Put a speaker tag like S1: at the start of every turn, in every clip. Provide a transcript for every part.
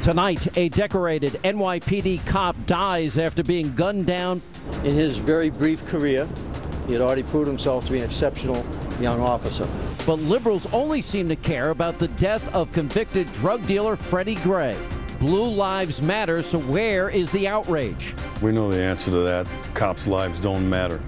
S1: Tonight, a decorated NYPD cop dies after being gunned down.
S2: In his very brief career, he had already proved himself to be an exceptional young officer.
S1: But liberals only seem to care about the death of convicted drug dealer Freddie Gray. Blue lives matter, so where is the outrage?
S3: We know the answer to that. Cops' lives don't matter.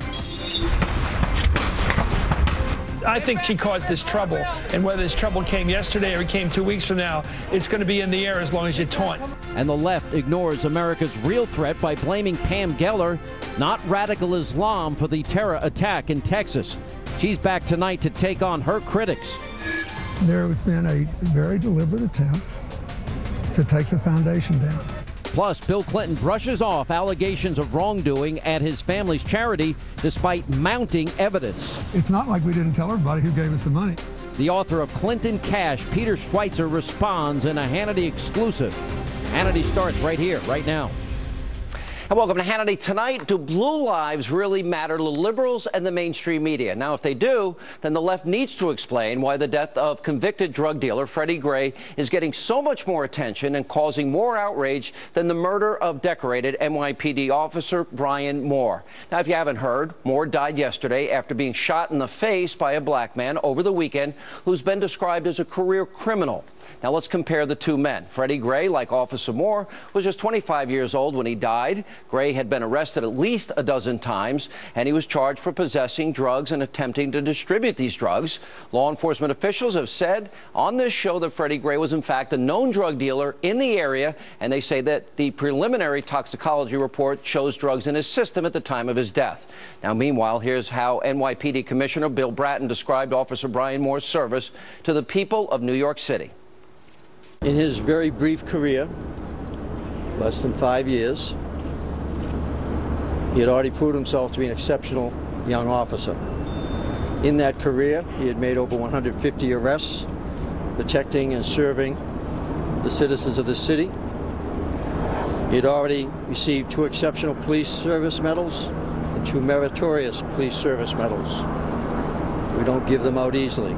S4: I think she caused this trouble, and whether this trouble came yesterday or it came 2 weeks from now, it's going to be in the air as long as you taunt.
S1: And the left ignores America's real threat by blaming Pam Geller, not radical Islam, for the terror attack in Texas. She's back tonight to take on her critics.
S5: There has been a very deliberate attempt to take the foundation down.
S1: Plus, Bill Clinton brushes off allegations of wrongdoing at his family's charity despite mounting evidence.
S5: It's not like we didn't tell everybody who gave us the money.
S1: The author of Clinton Cash, Peter Schweitzer, responds in a Hannity exclusive. Hannity starts right here, right now. And welcome to Hannity Tonight. Do blue lives really matter to liberals and the mainstream media? Now, if they do, then the left needs to explain why the death of convicted drug dealer Freddie Gray is getting so much more attention and causing more outrage than the murder of decorated NYPD officer Brian Moore. Now, if you haven't heard, Moore died yesterday after being shot in the face by a black man over the weekend who's been described as a career criminal. Now, let's compare the two men. Freddie Gray, like Officer Moore, was just 25 years old when he died. Gray had been arrested at least a dozen times, and he was charged for possessing drugs and attempting to distribute these drugs. Law enforcement officials have said on this show that Freddie Gray was, in fact, a known drug dealer in the area, and they say that the preliminary toxicology report shows drugs in his system at the time of his death. Now, meanwhile, here's how NYPD Commissioner Bill Bratton described Officer Brian Moore's service to the people of New York City.
S2: In his very brief career, less than 5 years, he had already proved himself to be an exceptional young officer. In that career, he had made over 150 arrests, protecting and serving the citizens of the city. He had already received 2 exceptional police service medals and 2 meritorious police service medals. We don't give them out easily.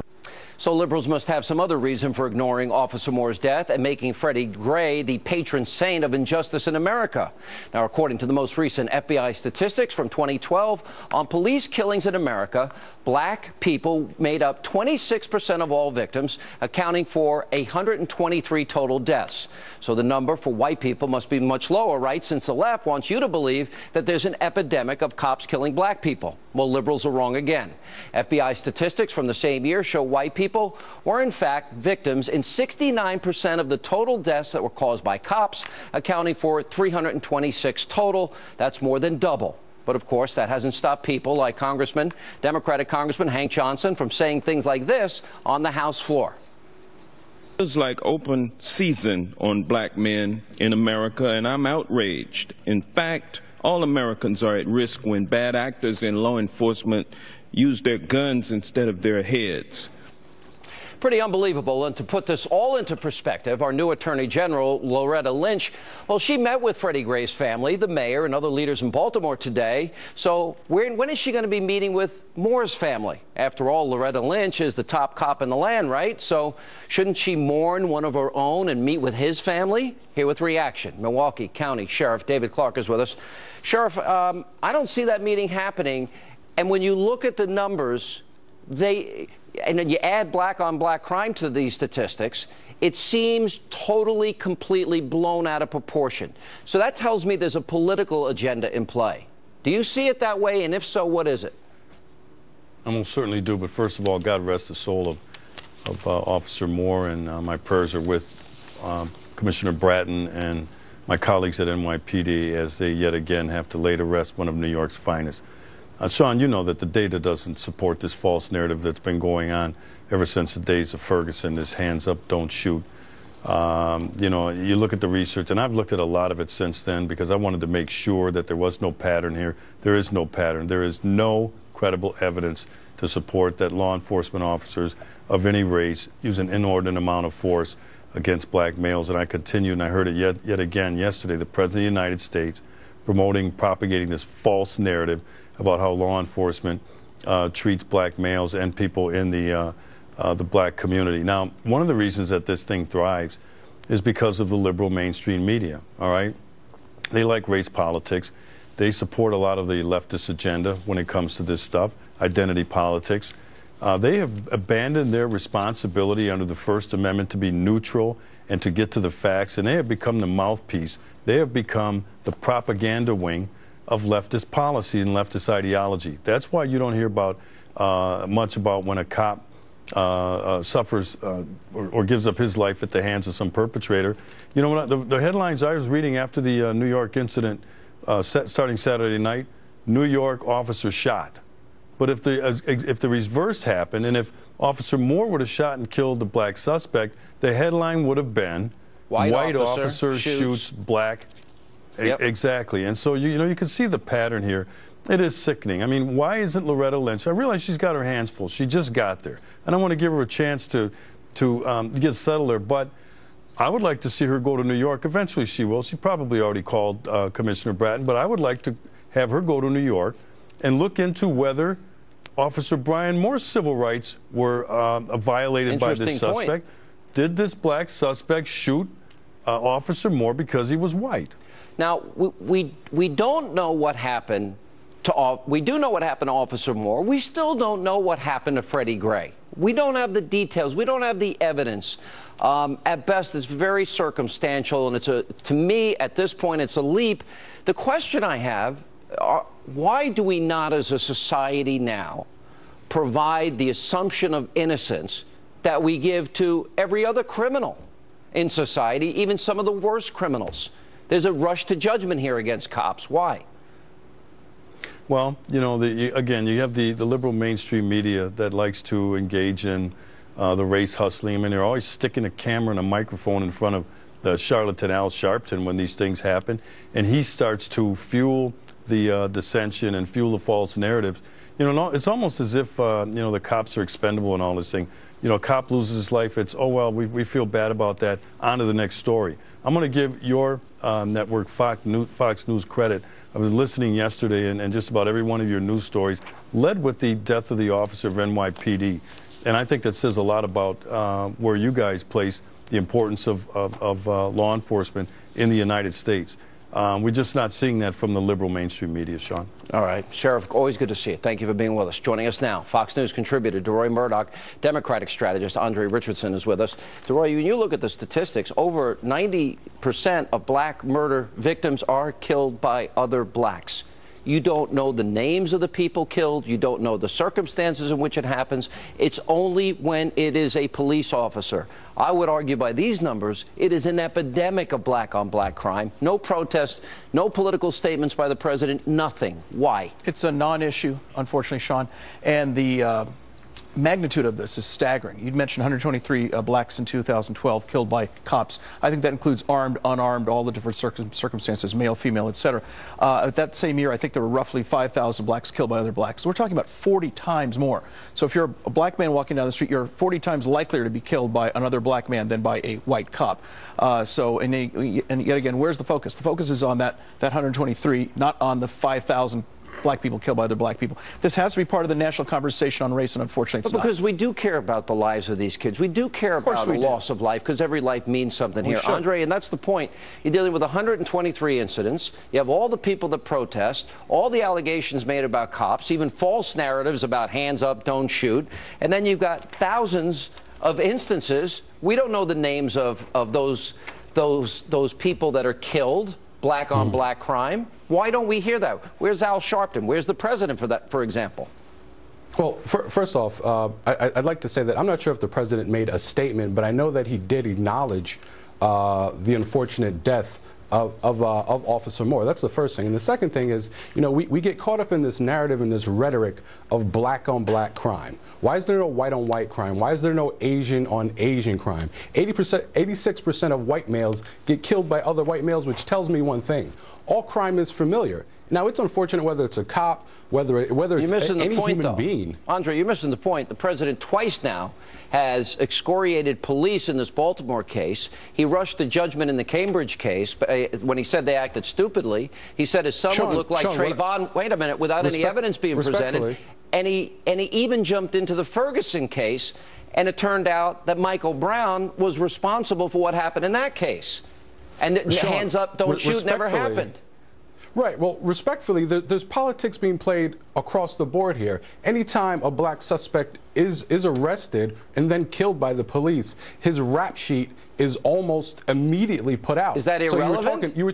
S1: So liberals must have some other reason for ignoring Officer Moore's death and making Freddie Gray the patron saint of injustice in America. Now, according to the most recent FBI statistics from 2012 on police killings in America, black people made up 26% of all victims, accounting for 123 total deaths. So the number for white people must be much lower, right? Since the left wants you to believe that there's an epidemic of cops killing black people. Well, liberals are wrong again. FBI statistics from the same year show white people were, in fact, victims in 69% of the total deaths that were caused by cops, accounting for 326 total. That's more than double. But, of course, that hasn't stopped people like Democratic Congressman Hank Johnson from saying things like this on the House floor.
S6: It's like open season on black men in America, and I'm outraged. In fact, all Americans are at risk when bad actors in law enforcement use their guns instead of their heads.
S1: Pretty unbelievable. And to put this all into perspective, our new Attorney General, Loretta Lynch, well, she met with Freddie Gray's family, the mayor, and other leaders in Baltimore today. So when is she going to be meeting with Moore's family? After all, Loretta Lynch is the top cop in the land, right? So shouldn't she mourn one of her own and meet with his family? Here with reaction, Milwaukee County Sheriff David Clark is with us. Sheriff, I don't see that meeting happening. And when you look at the numbers, and then you add black on black crime to these statistics, it seems totally, completely blown out of proportion. So that tells me there's a political agenda in play. Do you see it that way? And if so, what is it?
S3: I most certainly do. But first of all, God rest the soul of Officer Moore, and my prayers are with Commissioner Bratton and my colleagues at NYPD as they yet again have to lay to rest one of New York's finest. Sean, you know that the data doesn't support this false narrative that's been going on ever since the days of Ferguson, this hands up, don't shoot. You know, you look at the research, and I've looked at a lot of it since then because I wanted to make sure that there was no pattern here. There is no pattern. There is no credible evidence to support that law enforcement officers of any race use an inordinate amount of force against black males. And I continue, and I heard it yet again yesterday, the President of the United States propagating this false narrative about how law enforcement treats black males and people in the black community. Now, one of the reasons that this thing thrives is because of the liberal mainstream media, all right? They like race politics. They support a lot of the leftist agenda when it comes to this stuff, identity politics. They have abandoned their responsibility under the First Amendment to be neutral and to get to the facts, and they have become the mouthpiece. They have become the propaganda wing of leftist policy and leftist ideology. That's why you don't hear about much about when a cop suffers or gives up his life at the hands of some perpetrator. You know, the headlines I was reading after the New York incident starting Saturday night, New York officer shot. But if the reverse happened, and if Officer Moore would have shot and killed the black suspect, the headline would have been, white officer shoots black. Yep. Exactly. And so, you know, you can see the pattern here. It is sickening. I mean, why isn't Loretta Lynch? I realize she's got her hands full. She just got there. And I want to give her a chance to get settled there. But I would like to see her go to New York. Eventually she will. She probably already called Commissioner Bratton. But I would like to have her go to New York and look into whether Officer Brian Moore's civil rights were violated by this suspect. Did this black suspect shoot Officer Moore because he was white?
S1: Now, we don't know what happened to we do know what happened to Officer Moore. We still don't know what happened to Freddie Gray. We don't have the details. We don't have the evidence. At best, it's very circumstantial, and to me, at this point, it's a leap. The question I have, why do we not, as a society now, provide the assumption of innocence that we give to every other criminal in society, even some of the worst criminals? There's a rush to judgment here against cops. Why?
S3: Well, you know, again, you have the liberal mainstream media that likes to engage in the race hustling. I mean, they're always sticking a camera and a microphone in front of the charlatan Al Sharpton when these things happen, and he starts to fuel the dissension and fuel the false narratives. You know, it's almost as if, you know, the cops are expendable and all this thing. You know, a cop loses his life, it's, oh, well, we feel bad about that. On to the next story. I'm going to give your network, Fox News, credit. I was listening yesterday, and just about every one of your news stories led with the death of the officer of NYPD. And I think that says a lot about where you guys place the importance of law enforcement in the United States. We're just not seeing that from the liberal mainstream media, Sean.
S1: All right. Sheriff, always good to see you. Thank you for being with us. Joining us now, Fox News contributor DeRoy Murdoch, Democratic strategist Andre Richardson is with us. DeRoy, when you look at the statistics, over 90% of black murder victims are killed by other blacks. You don't know the names of the people killed. You don't know the circumstances in which it happens. It's only when it is a police officer. I would argue by these numbers, it is an epidemic of black-on-black crime. No protests, no political statements by the president, nothing. Why?
S7: It's a non-issue, unfortunately, Sean. And the magnitude of this is staggering. You'd mentioned 123 blacks in 2012 killed by cops. I think that includes armed, unarmed, all the different circumstances, male, female, etc. That same year, I think there were roughly 5,000 blacks killed by other blacks. So we're talking about 40 times more. So if you're a black man walking down the street, you're 40 times likelier to be killed by another black man than by a white cop. And yet again, where's the focus? The focus is on that 123, not on the 5,000 black people killed by other black people. This has to be part of the national conversation on race, and unfortunately it's not.
S1: Because we do care about the lives of these kids. We do care about the loss of life, because every life means something here. Andre, and that's the point. You're dealing with 123 incidents. You have all the people that protest, all the allegations made about cops, even false narratives about hands up, don't shoot. And then you've got thousands of instances. We don't know the names of those people that are killed. Black on black crime. Why don't we hear that? Where's Al Sharpton? Where's the president for that, for example?
S8: Well, first off, I'd like to say that I'm not sure if the president made a statement, but I know that he did acknowledge the unfortunate death of Officer Moore. That's the first thing. And the second thing is, you know, we get caught up in this narrative and this rhetoric of black on black crime. Why is there no white on white crime? Why is there no Asian on Asian crime? 86% of white males get killed by other white males, which tells me one thing. All crime is familiar. Now, it's unfortunate whether it's a cop, whether it's any human being.
S1: Andre, you're missing the point. The president twice now has excoriated police in this Baltimore case. He rushed to judgment in the Cambridge case when he said they acted stupidly. He said his son would look like Trayvon, wait a minute, without any evidence being presented. And he even jumped into the Ferguson case And it turned out that Michael Brown was responsible for what happened in that case. And the
S8: Sean,
S1: hands up, don't shoot never happened.
S8: Right. Well, respectfully, there's politics being played across the board here. Anytime a black suspect is arrested and then killed by the police, his rap sheet is almost immediately put out.
S1: Is that irrelevant?
S8: So you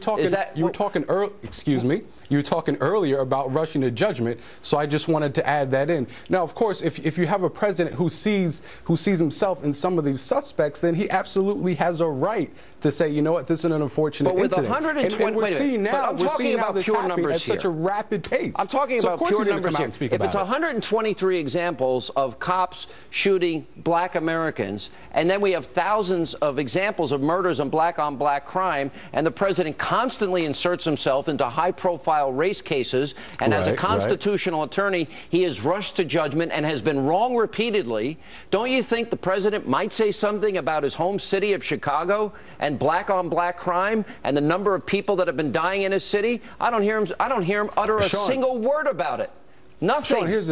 S8: were talking earlier about rushing to judgment, so I just wanted to add that in. Now, of course, if you have a president who sees himself in some of these suspects, then he absolutely has a right to say, you know what, this is an unfortunate incident.
S1: 120,
S8: and we're seeing now this happening at such a rapid pace.
S1: I'm talking about pure numbers here. If it's 123 examples of cops shooting black Americans, and then we have thousands of examples of murders and black-on-black crime, and the president constantly inserts himself into high-profile race cases, and as a constitutional attorney, he has rushed to judgment and has been wrong repeatedly, don't you think the president might say something about his home city of Chicago and black-on-black crime and the number of people that have been dying in his city? I don't hear him utter a single word about it. Nothing.
S8: Sean, here's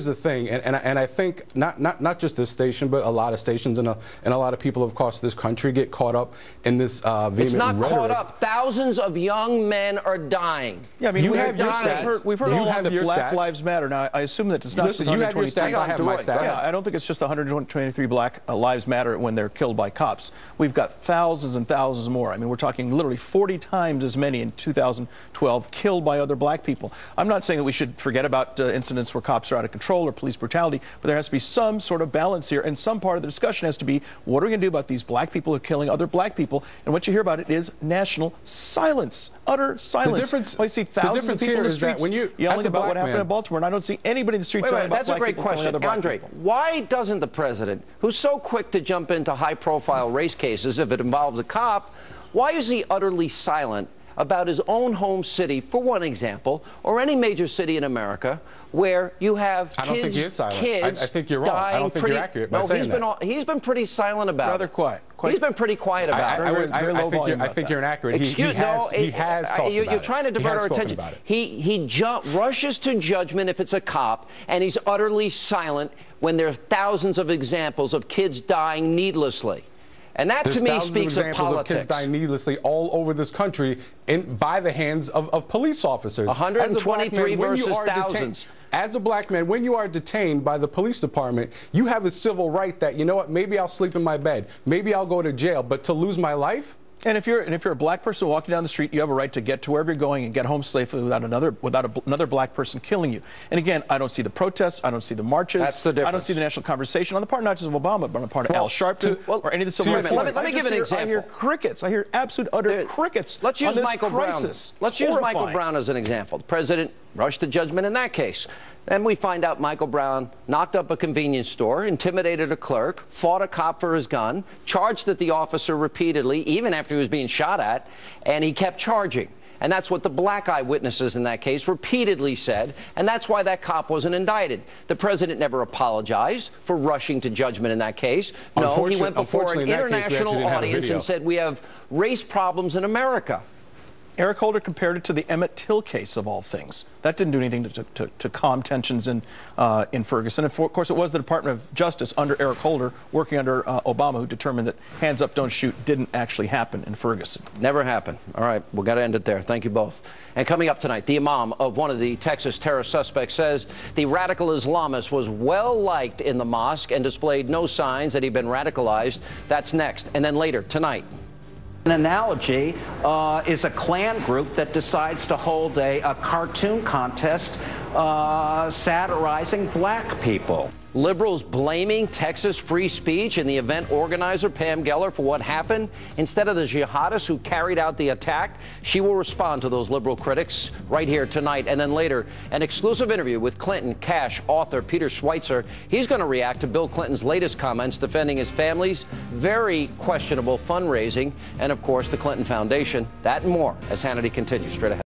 S8: the thing, and I think not just this station, but a lot of stations and a lot of people across this country get caught up in this vehement
S1: It's not
S8: rhetoric.
S1: caught up. Thousands of young men are dying.
S7: Yeah, I mean,
S8: you have your stats.
S7: We've heard all along that Black Lives Matter. Now, I assume that it's not just 123.
S8: You have your stats. I have my stats.
S7: Yeah, I don't think it's just 123 Black Lives Matter when they're killed by cops. We've got thousands and thousands more. I mean, we're talking literally 40 times as many in 2012 killed by other black people. I'm not saying that we should forget about incidents where cops are out of control or police brutality, but there has to be some sort of balance here, and some part of the discussion has to be, what are we going to do about these black people who are killing other black people? And what you hear about it is national silence, utter silence.
S8: The difference,
S7: I see thousands of people in the streets yelling about what happened in Baltimore, and I don't see anybody in the streets yelling about black people killing other black people.
S1: That's a great question. Andre, why doesn't the president, who's so quick to jump into high-profile race cases if it involves a cop, why is he utterly silent about his own home city, for one example, or any major city in America, where you have kids,
S8: I don't think he is silent. I think you're wrong. I don't think you're accurate by saying that.
S1: He's been pretty silent about it.
S7: Rather quiet.
S1: He's been pretty quiet about it.
S8: I think you're inaccurate. He has talked about it.
S1: You're trying to divert our attention. He rushes to judgment if it's a cop, and he's utterly silent when there are thousands of examples of kids dying needlessly. And that, to me, speaks of politics.
S8: Of kids dying needlessly all over this country by the hands of police officers.
S1: 123 versus thousands.
S8: As a black man, when you are detained by the police department, you have a civil right that, you know what, maybe I'll sleep in my bed, maybe I'll go to jail, but to lose my life?
S7: And if you're a black person walking down the street, you have a right to get to wherever you're going and get home safely without another black person killing you. And again, I don't see the protests, I don't see the marches.
S1: That's the difference.
S7: I don't see the national conversation on the part not just of Obama, but on the part of Al Sharpton or any of the civil rights.
S1: Let me give an example.
S7: I hear crickets. I hear absolute utter crickets.
S1: Let's use Michael Brown. Let's use Michael Brown as an example. The president rushed to judgment in that case. Then we find out Michael Brown knocked up a convenience store, intimidated a clerk, fought a cop for his gun, charged at the officer repeatedly, even after he was being shot at, and he kept charging. And that's what the black eyewitnesses in that case repeatedly said, and that's why that cop wasn't indicted. The president never apologized for rushing to judgment in that case. No, he went before an international audience and said, we have race problems in America.
S7: Eric Holder compared it to the Emmett Till case, of all things. That didn't do anything to calm tensions in Ferguson. And of course, it was the Department of Justice under Eric Holder, working under Obama, who determined that hands up, don't shoot didn't actually happen in Ferguson.
S1: Never happened. All right, we've got to end it there. Thank you both. And coming up tonight, the imam of one of the Texas terrorist suspects says the radical Islamist was well liked in the mosque and displayed no signs that he'd been radicalized. That's next. And then later tonight.
S9: An analogy is a Klan group that decides to hold a cartoon contest satirizing black people.
S1: Liberals blaming Texas free speech and the event organizer, Pam Geller, for what happened. Instead of the jihadists who carried out the attack, she will respond to those liberal critics right here tonight. And then later, an exclusive interview with Clinton Cash author Peter Schweitzer. He's going to react to Bill Clinton's latest comments defending his family's very questionable fundraising and, of course, the Clinton Foundation. That and more as Hannity continues straight ahead.